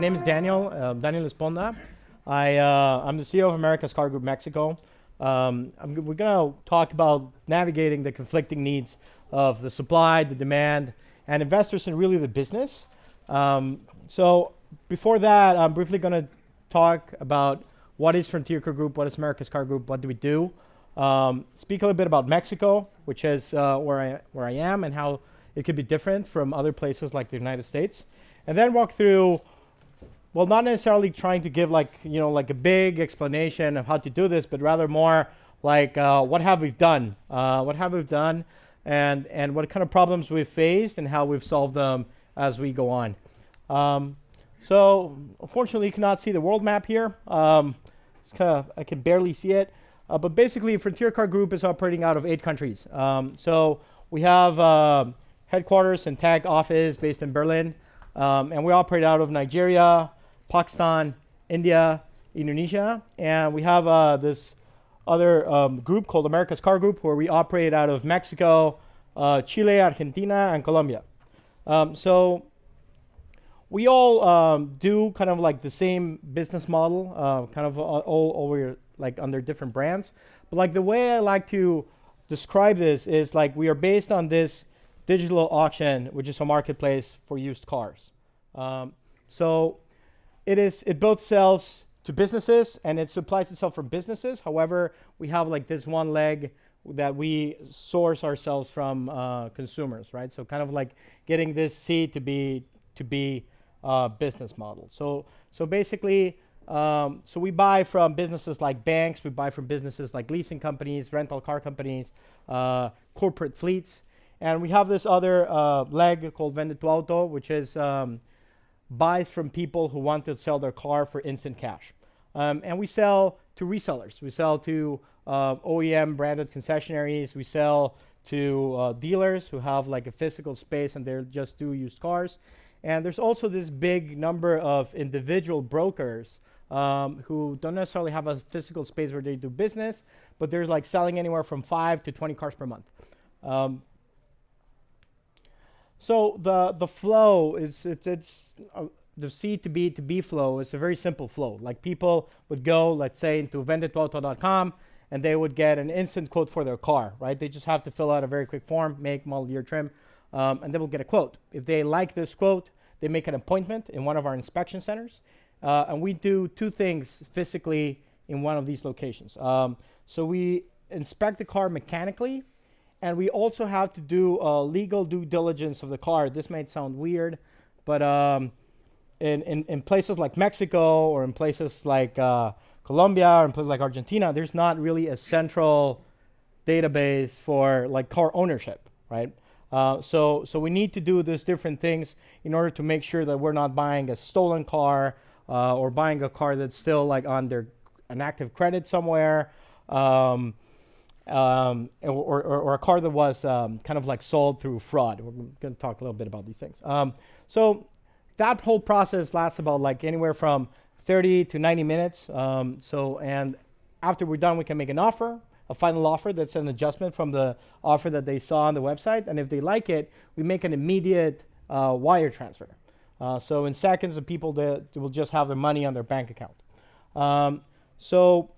name is Daniel, Daniel Esponda. I'm the CEO of America's Car Group Mexico. We're going to talk about navigating the conflicting needs of the supply, the demand, and investors and really the business. So before that, I'm briefly going to talk about what is Frontier Car Group, what is America's Car Group, what do we do. Speak a little bit about Mexico, which is where I am and how it could be different from other places like the United States. And then walk through, well, not necessarily trying to give like a big explanation of how to do this, but rather more like what have we done? And what kind of problems we've faced and how we've solved them as we go on. So unfortunately you cannot see the world map here. I can barely see it. But basically Frontier Car Group is operating out of 8 countries. So we have headquarters and tag office based in Berlin. And we operate out of Nigeria, Pakistan, India, Indonesia. And we have this other group called America's Car Group, where we operate out of Mexico, Chile, Argentina, and Colombia. So we all do kind of like the same business model, kind of all over like under different brands. But like the way I like to describe this is like we are based on this digital auction, which is a marketplace for used cars. So it both sells to businesses and it supplies itself from businesses. However, we have like this one leg that we source ourselves from consumers, right? So kind of like getting this C to be business model. So basically, so we buy from businesses like banks, we buy from businesses like leasing companies, rental car companies, corporate fleets. And we have this other leg called Vende tu Auto, which is buys from people who want to sell their car for instant cash. And we sell to resellers. We sell to OEM branded concessionaries. We sell to dealers who have like a physical space and they just do used cars. And there's also this big number of individual brokers who don't necessarily have a physical space where they do business, but they're like selling anywhere from 5 to 20 cars per month. So the flow is the C to B to B flow is a very simple flow. Like people would go, let's say, into vendetuauto.com and they would get an instant quote for their car, right? They just have to fill out a very quick form, make, model, year, trim, and they will get a quote. If they like this quote, they make an appointment in one of our inspection centers, and we do 2 things physically in one of these locations. So we inspect the car mechanically. And we also have to do legal due diligence of the car. This might sound weird, but in places like Mexico or in places like Colombia or in places like Argentina, there's not really a central database for like car ownership, right? So we need to do these different things in order to make sure that we're not buying a stolen car or buying a car that's still like under an active credit somewhere. Or a car that was kind of like sold through fraud. We're going to talk a little bit about these things. So that whole process lasts about like anywhere from 30 to 90 minutes. And after we're done, we can make an offer, a final offer that's an adjustment from the offer that they saw on the website. And if they like it, we make an immediate wire transfer. So in seconds, the people will just have their money on their bank account. So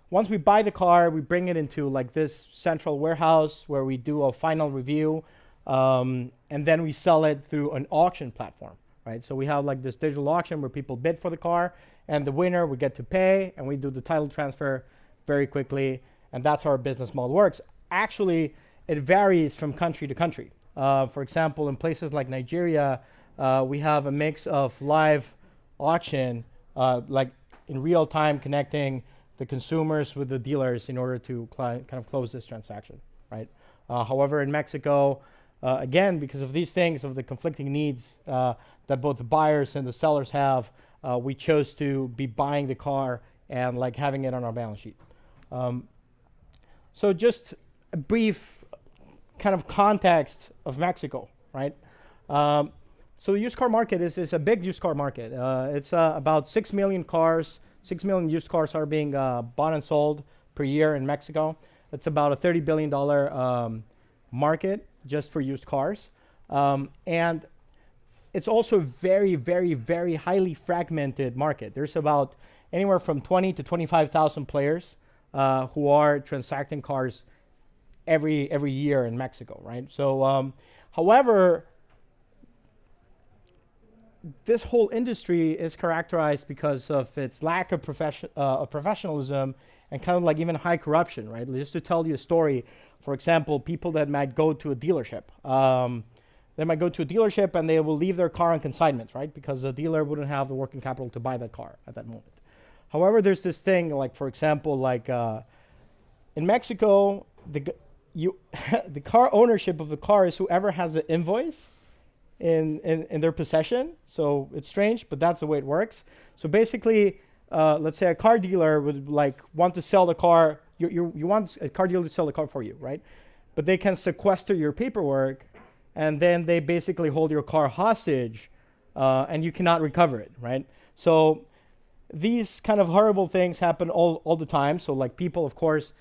once we buy the car, we bring it into like this central warehouse where we do a final review, and then we sell it through an auction platform, right? So we have like this digital auction where people bid for the car, and the winner we get to pay, and we do the title transfer very quickly, and that's how our business model works. Actually, it varies from country to country. For example, in places like Nigeria, we have a mix of live auction, like in real time connecting the consumers with the dealers in order to kind of close this transaction, right? However, in Mexico, again, because of these things, of the conflicting needs that both the buyers and the sellers have, we chose to be buying the car and like having it on our balance sheet. So just a brief kind of context of Mexico, right? So the used car market is a big used car market. It's about 6 million cars. 6 million used cars are being bought and sold per year in Mexico. It's about a $30 billion market just for used cars. And it's also a very, very, very highly fragmented market. There's about anywhere from 20 to 25,000 players who are transacting cars every year in Mexico, right? So, however, this whole industry is characterized because of its lack of professionalism and kind of like even high corruption, right? Just to tell you a story, for example, people that might go to a dealership, and they will leave their car on consignment, right? Because the dealer wouldn't have the working capital to buy that car at that moment. However, there's this thing, like for example, like in Mexico, the car ownership of the car is whoever has the invoice in their possession. So it's strange, but that's the way it works. So basically, let's say a car dealer would like want to sell the car. You want a car dealer to sell the car for you, right? But they can sequester your paperwork, and then they basically hold your car hostage, and you cannot recover it, right? So these kind of horrible things happen all the time. So like people, of course,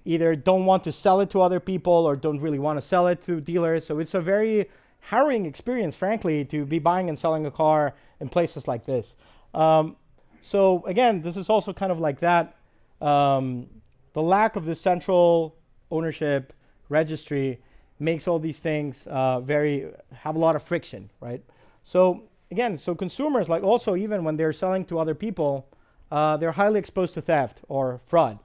either don't want to sell it to other people or don't really want to sell it to dealers. So it's a very harrowing experience, frankly, to be buying and selling a car in places like this. So again, this is also kind of like that. The lack of the central ownership registry makes all these things have a lot of friction, right? So again, so consumers, like also even when they're selling to other people, they're highly exposed to theft or fraud.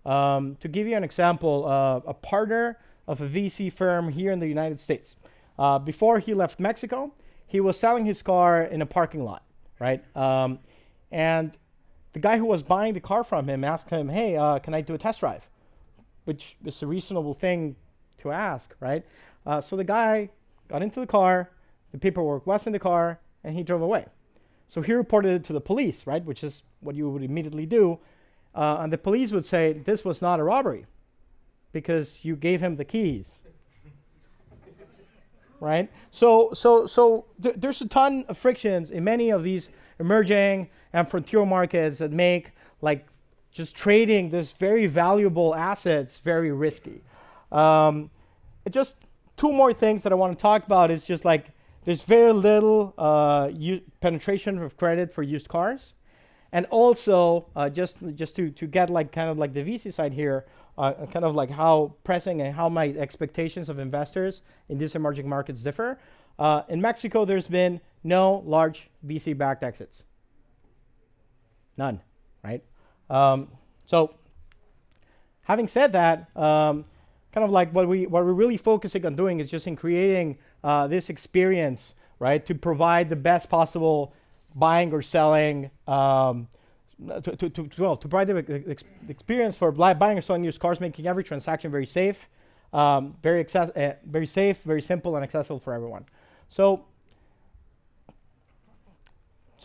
To give you an example, a partner of a VC firm here in the United States, before he left Mexico, he was selling his car in a parking lot, right? And the guy who was buying the car from him asked him, hey, can I do a test drive? Which is a reasonable thing to ask, right? So the guy got into the car, the paperwork was in the car, and he drove away. So he reported it to the police, right? Which is what you would immediately do. And the police would say, this was not a robbery because you gave him the keys. Right? So there's a ton of frictions in many of these emerging and frontier markets that make like just trading this very valuable assets very risky. Just two more things that I want to talk about is just like there's very little penetration of credit for used cars. And also, just to get like kind of like the VC side here, kind of like how pressing and how my expectations of investors in these emerging markets differ. In Mexico, there's been no large VC-backed exits. None, right? So having said that, kind of like what we're really focusing on doing is just in creating this experience, right, to provide the best possible buying or selling, to provide the experience for buying or selling used cars, making every transaction very safe, very safe, very simple, and accessible for everyone. So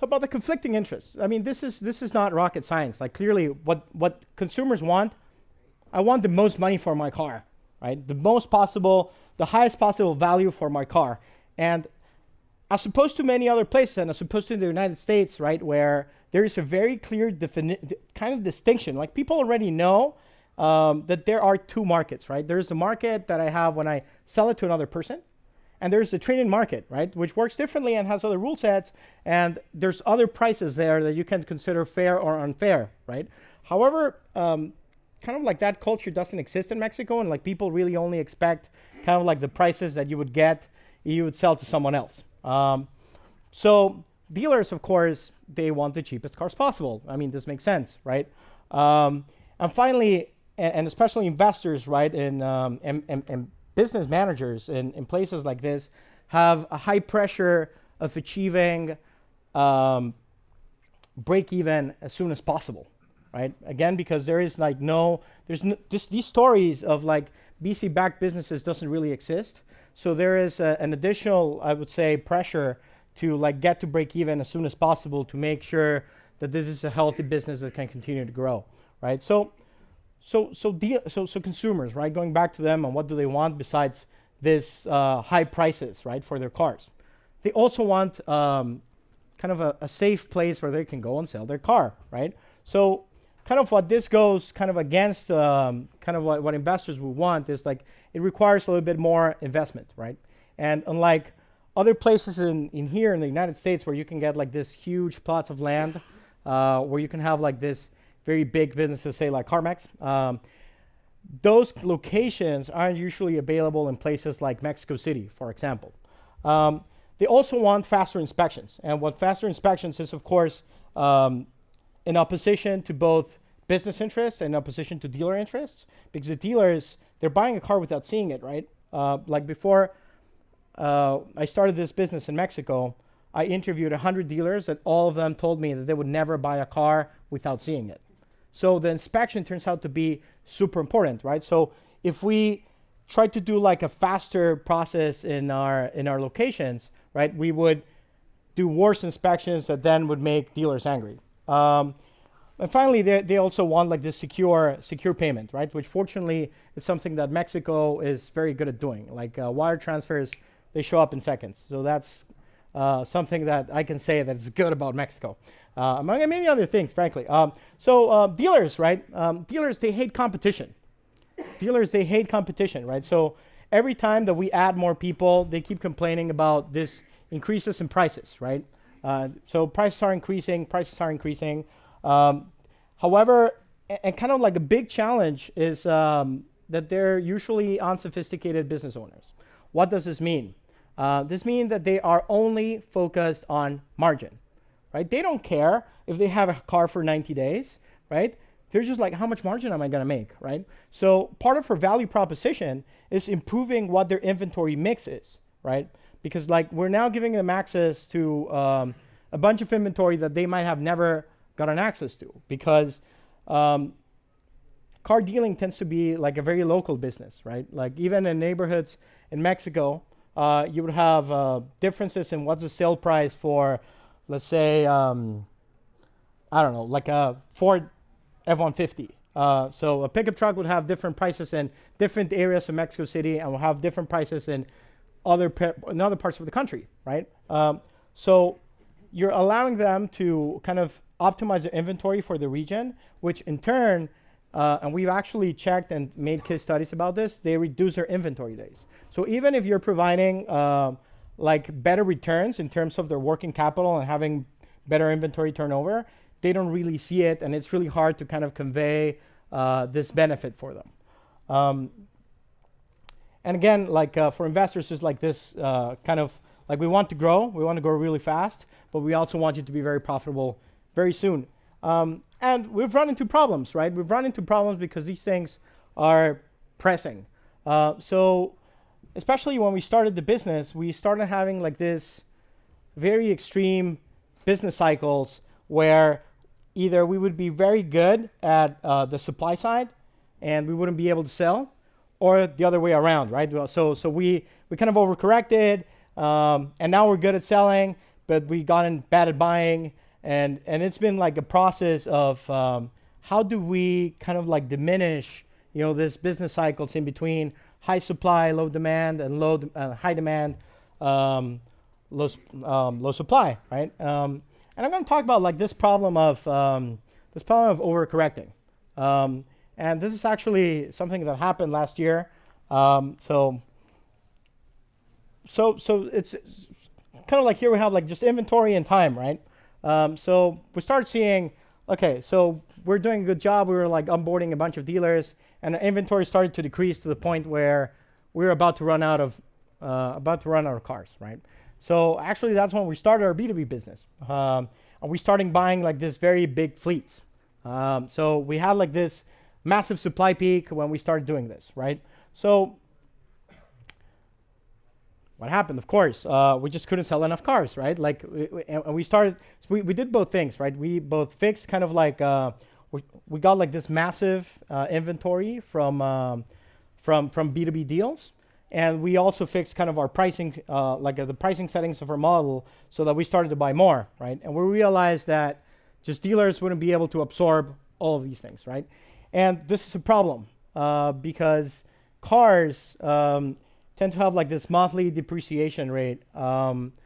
about the conflicting interests. I mean, this is not rocket science. Like clearly, what consumers want, I want the most money for my car, right? The highest possible value for my car, and as opposed to many other places, and as opposed to the United States, right, where there is a very clear kind of distinction. Like people already know that there are two markets, right? There's the market that I have when I sell it to another person, and there's the trade-in market, right, which works differently and has other rule sets, and there's other prices there that you can consider fair or unfair, right? However, kind of like that culture doesn't exist in Mexico, and like people really only expect kind of like the prices that you would get if you would sell to someone else. So dealers, of course, they want the cheapest cars possible. I mean, this makes sense, right? And finally, and especially investors, right, and business managers in places like this have a high pressure of achieving break even as soon as possible, right? Again, because there is like just these stories of like VC-backed businesses doesn't really exist. So there is an additional, I would say, pressure to like get to break even as soon as possible to make sure that this is a healthy business that can continue to grow, right? So consumers, right? Going back to them and what do they want besides this high prices, right, for their cars? They also want kind of a safe place where they can go and sell their car, right? So kind of what this goes kind of against kind of what investors would want is like it requires a little bit more investment, right? And unlike other places in here in the United States where you can get like this huge plots of land, where you can have like this very big businesses, say like CarMax. Those locations aren't usually available in places like Mexico City, for example. They also want faster inspections. And what faster inspections is, of course, in opposition to both business interests and opposition to dealer interests, because the dealers, they're buying a car without seeing it, right? Like before I started this business in Mexico, I interviewed 100 dealers and all of them told me that they would never buy a car without seeing it. So the inspection turns out to be super important, right? So if we try to do like a faster process in our locations, right, we would do worse inspections that then would make dealers angry. And finally, they also want like this secure payment, right? Which fortunately is something that Mexico is very good at doing. Like wire transfers, they show up in seconds. So that's something that I can say that's good about Mexico. Among many other things, frankly. Dealers, right? Dealers, they hate competition. Dealers, they hate competition, right? So every time that we add more people, they keep complaining about this increases in prices, right? So prices are increasing. However, and kind of like a big challenge is that they're usually unsophisticated business owners. What does this mean? This means that they are only focused on margin, right? They don't care if they have a car for 90 days, right? They're just like, how much margin am I going to make, right? So part of her value proposition is improving what their inventory mix is, right? Because like we're now giving them access to a bunch of inventory that they might have never gotten access to, because car dealing tends to be like a very local business, right? Like even in neighborhoods in Mexico, you would have differences in what's the sale price for, let's say, I don't know, like a Ford F-150. So a pickup truck would have different prices in different areas of Mexico City and will have different prices in other parts of the country, right? So you're allowing them to kind of optimize their inventory for the region, which in turn, and we've actually checked and made case studies about this, they reduce their inventory days. So even if you're providing like better returns in terms of their working capital and having better inventory turnover, they don't really see it, and it's really hard to kind of convey this benefit for them. And again, like for investors, it's like this kind of like we want to grow really fast, but we also want you to be very profitable very soon. And we've run into problems, right? We've run into problems because these things are pressing. So especially when we started the business, we started having like this very extreme business cycles where either we would be very good at the supply side and we wouldn't be able to sell, or the other way around, right? So we kind of overcorrected, and now we're good at selling, but we gotten bad at buying. And it's been like a process of how do we kind of like diminish, this business cycles in between high supply, low demand, and high demand, low supply, right? And I'm going to talk about like this problem of overcorrecting. And this is actually something that happened last year. So it's kind of like here we have like just inventory and time, right? So we started seeing, okay, so we're doing a good job. We were like onboarding a bunch of dealers, and the inventory started to decrease to the point where we were about to run out of cars, right? So actually, that's when we started our B2B business, and we started buying like this very big fleets. So we had like this massive supply peak when we started doing this, right? So what happened? Of course, we just couldn't sell enough cars, right? Like, we started. So we did both things, right? We both fixed kind of like we got like this massive inventory from B2B deals, and we also fixed kind of our pricing, the pricing settings of our model, so that we started to buy more, right? And we realized that just dealers wouldn't be able to absorb all of these things, right? And this is a problem because cars tend to have like this monthly depreciation rate that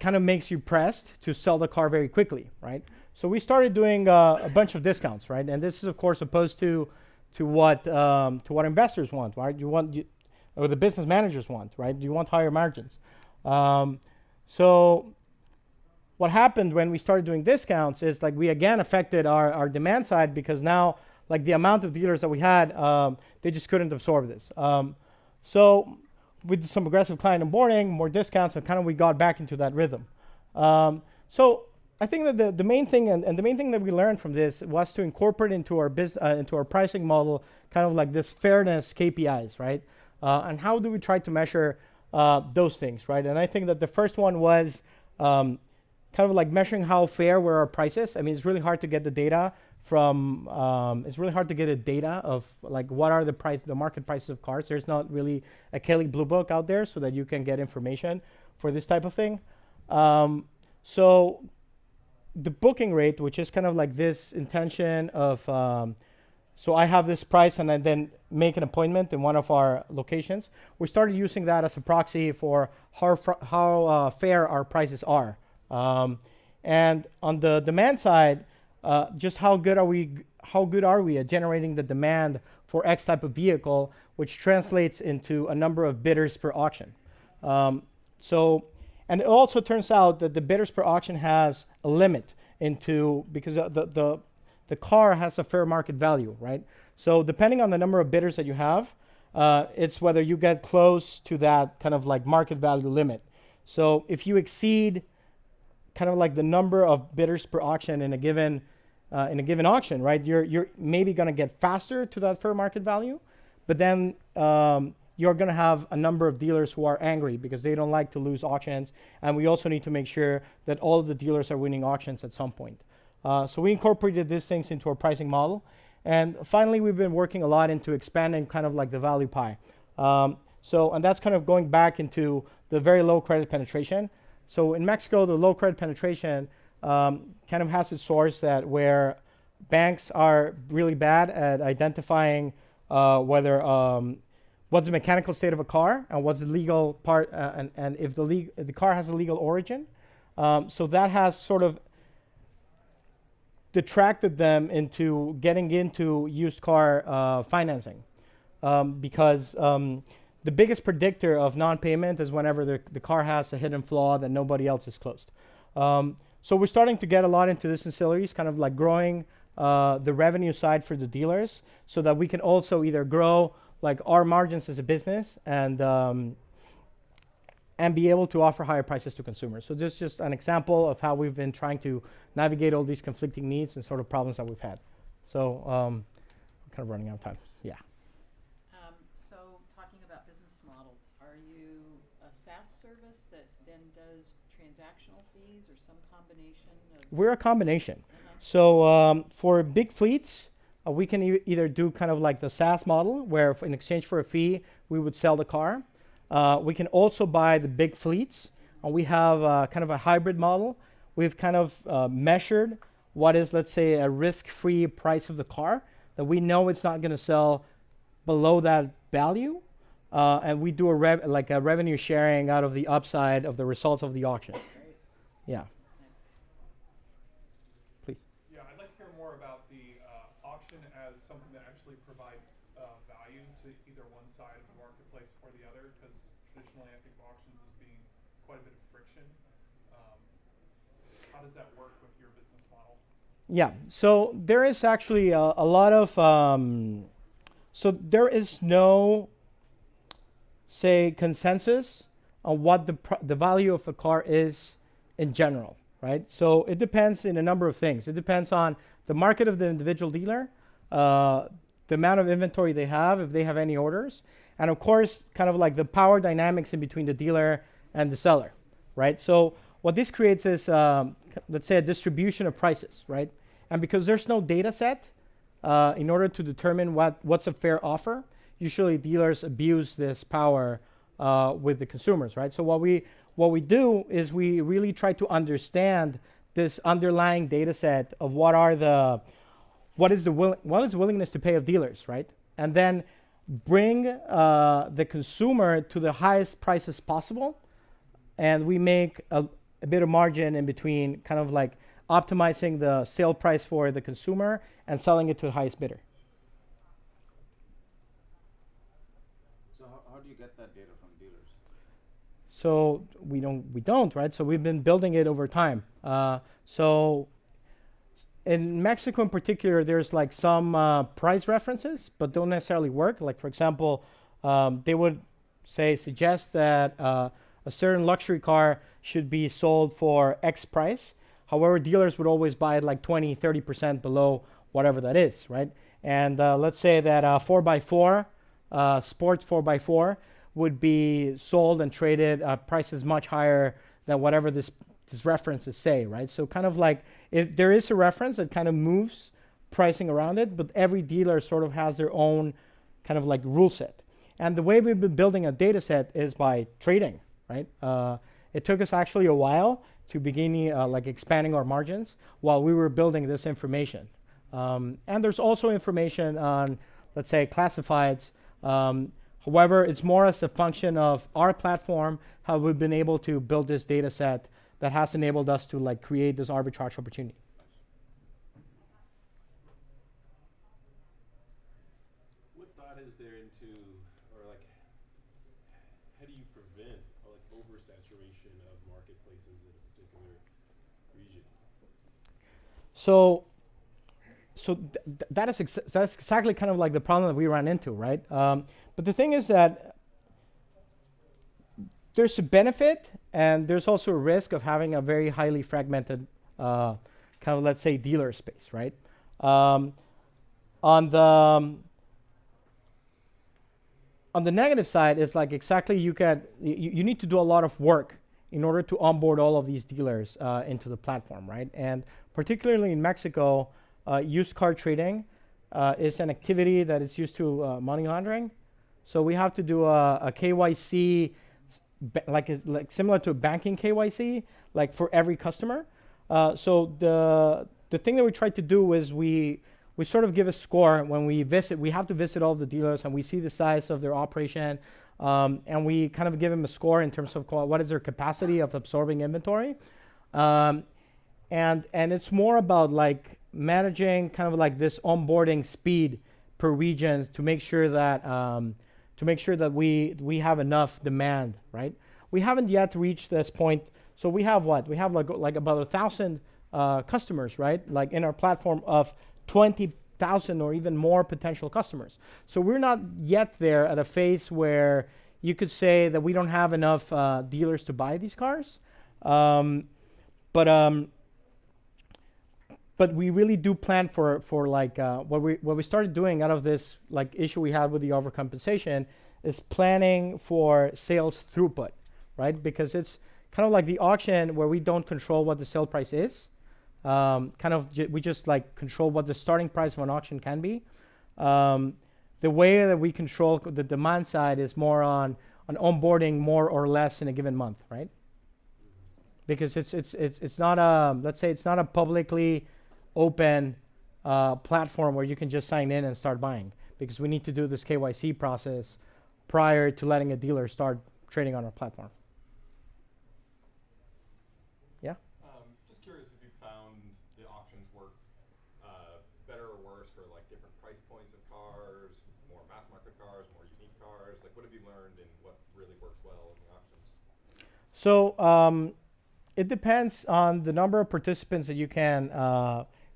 kind of makes you pressed to sell the car very quickly, right? So we started doing a bunch of discounts, right? And this is of course opposed to what investors want, right? or the business managers want, right? You want higher margins. So what happened when we started doing discounts is like we again affected our demand side, because now like the amount of dealers that we had, they just couldn't absorb this. So with some aggressive client onboarding, more discounts, and kind of we got back into that rhythm. So I think that the main thing, and the main thing that we learned from this was to incorporate into our into our pricing model kind of like this fairness KPIs, right? And how do we try to measure those things, right? And I think that the first one was kind of like measuring how fair were our prices. I mean, it's really hard to get the data from, it's really hard to get a data of like what are the market prices of cars. There's not really a Kelly Blue Book out there so that you can get information for this type of thing. So the booking rate, which is kind of like this intention of, so I have this price and I then make an appointment in one of our locations. We started using that as a proxy for how fair our prices are. And on the demand side, just how good are we at generating the demand for X type of vehicle, which translates into a number of bidders per auction. And it also turns out that the bidders per auction has a limit because the car has a fair market value, right? So depending on the number of bidders that you have, it's whether you get close to that kind of like market value limit. So if you exceed kind of like the number of bidders per auction in a given auction, right? You're maybe going to get faster to that fair market value, but then you're going to have a number of dealers who are angry because they don't like to lose auctions, and we also need to make sure that all of the dealers are winning auctions at some point. So we incorporated these things into our pricing model, and finally we've been working a lot into expanding kind of like the value pie. And that's kind of going back into the very low credit penetration. So in Mexico, the low credit penetration kind of has its source that where banks are really bad at identifying whether what's the mechanical state of a car and what's the legal part, and if the car has a legal origin. So that has sort of detracted them into getting into used car financing, because the biggest predictor of non-payment is whenever the car has a hidden flaw that nobody else has closed. So we're starting to get a lot into this ancillaries, kind of like growing the revenue side for the dealers so that we can also either grow like our margins as a business and be able to offer higher prices to consumers. So this is just an example of how we've been trying to navigate all these conflicting needs and sort of problems that we've had. So I'm kind of running out of time. Yeah. So talking about business models, are you a SaaS service that then does transactional fees or some combination of? We're a combination. So for big fleets, we can either do kind of like the SaaS model where in exchange for a fee, we would sell the car. We can also buy the big fleets, and we have kind of a hybrid model. We've kind of measured what is, let's say, a risk-free price of the car that we know it's not going to sell below that value, and we do a revenue sharing out of the upside of the results of the auction. Yeah. Please. Yeah, I'd like to hear more about the auction as something that actually provides value to either one side of the marketplace or the other, because traditionally I think of auctions as being quite a bit of friction. How does that work with your business model? Yeah, so there is actually a lot of, so there is no, say, consensus on what the value of a car is in general, right? So it depends in a number of things. It depends on the market of the individual dealer, the amount of inventory they have, if they have any orders, and of course, kind of like the power dynamics in between the dealer and the seller, right? So what this creates is, let's say, a distribution of prices, right? And because there's no data set, in order to determine what's a fair offer, usually dealers abuse this power with the consumers, right? So what we do is we really try to understand this underlying data set of what is the willingness to pay of dealers, right? And then bring the consumer to the highest prices possible, and we make a bit of margin in between, kind of like optimizing the sale price for the consumer and selling it to the highest bidder. So how do you get that data from dealers? So we don't, right? So we've been building it over time. So in Mexico in particular, there's like some price references, but don't necessarily work. Like for example, they would suggest that a certain luxury car should be sold for X price. However, dealers would always buy it like 20, 30% below whatever that is, right? And let's say that 4x4, sports 4x4 would be sold and traded prices much higher than whatever this references say, right? So kind of like if there is a reference that kind of moves pricing around it, but every dealer sort of has their own kind of like rule set. And the way we've been building a data set is by trading, right? It took us actually a while to begin like expanding our margins while we were building this information. And there's also information on, let's say, classifieds. However, it's more as a function of our platform, how we've been able to build this data set that has enabled us to like create this arbitrage opportunity. What thought is there into, or like, how do you prevent like oversaturation of marketplaces in a particular region? That's exactly kind of like the problem that we ran into, right? But the thing is that there's a benefit and there's also a risk of having a very highly fragmented kind of, let's say, dealer space, right? On the negative side is like exactly you need to do a lot of work in order to onboard all of these dealers into the platform, right? And particularly in Mexico, used car trading is an activity that is used to money laundering. So we have to do a KYC, like similar to a banking KYC, like for every customer. So the thing that we try to do is we sort of give a score when we visit. We have to visit all the dealers and we see the size of their operation, and we kind of give them a score in terms of what is their capacity of absorbing inventory, and it's more about like managing kind of like this onboarding speed per region to make sure that we have enough demand, right? We haven't yet reached this point. So we have what? We have like about 1,000 customers, right? Like in our platform of 20,000 or even more potential customers. So we're not yet there at a phase where you could say that we don't have enough dealers to buy these cars. But we really do plan for like what we started doing out of this like issue we had with the overcompensation is planning for sales throughput, right? Because it's kind of like the auction where we don't control what the sale price is. We just like control what the starting price of an auction can be. The way that we control the demand side is more on onboarding more or less in a given month, right? Because it's not a, let's say it's not a publicly open platform where you can just sign in and start buying, because we need to do this KYC process prior to letting a dealer start trading on our platform. Yeah? Just curious if you found the auctions work better or worse for like different price points of cars, more mass market cars, more unique cars. Like what have you learned and what really works well in the auctions? So it depends on the number of participants that you can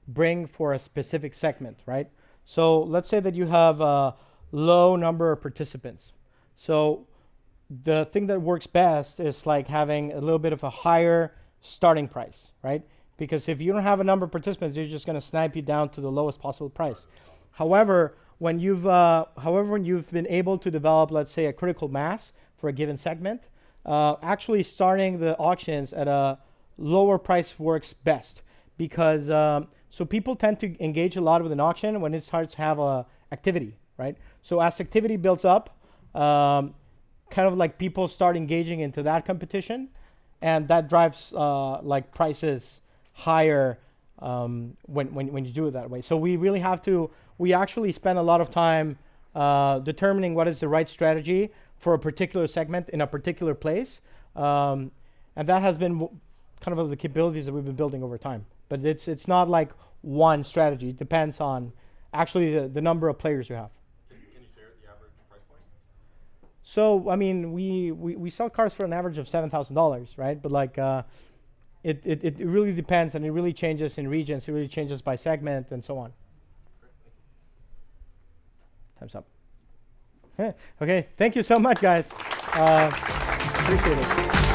bring for a specific segment, right? So let's say that you have a low number of participants. So the thing that works best is like having a little bit of a higher starting price, right? Because if you don't have a number of participants, you're just going to snipe you down to the lowest possible price. However, when you've been able to develop, let's say, a critical mass for a given segment, actually starting the auctions at a lower price works best, because so people tend to engage a lot with an auction when it starts to have a activity, right? So as activity builds up, kind of like people start engaging into that competition, and that drives like prices higher when you do it that way. So we actually spend a lot of time determining what is the right strategy for a particular segment in a particular place, and that has been kind of the capabilities that we've been building over time. But it's not like one strategy. It depends on actually the number of players you have. Can you share the average price point? So I mean, we sell cars for an average of $7,000, right? But like, it really depends, and it really changes in regions. It really changes by segment and so on. Time's up. Okay, thank you so much, guys. Appreciate it.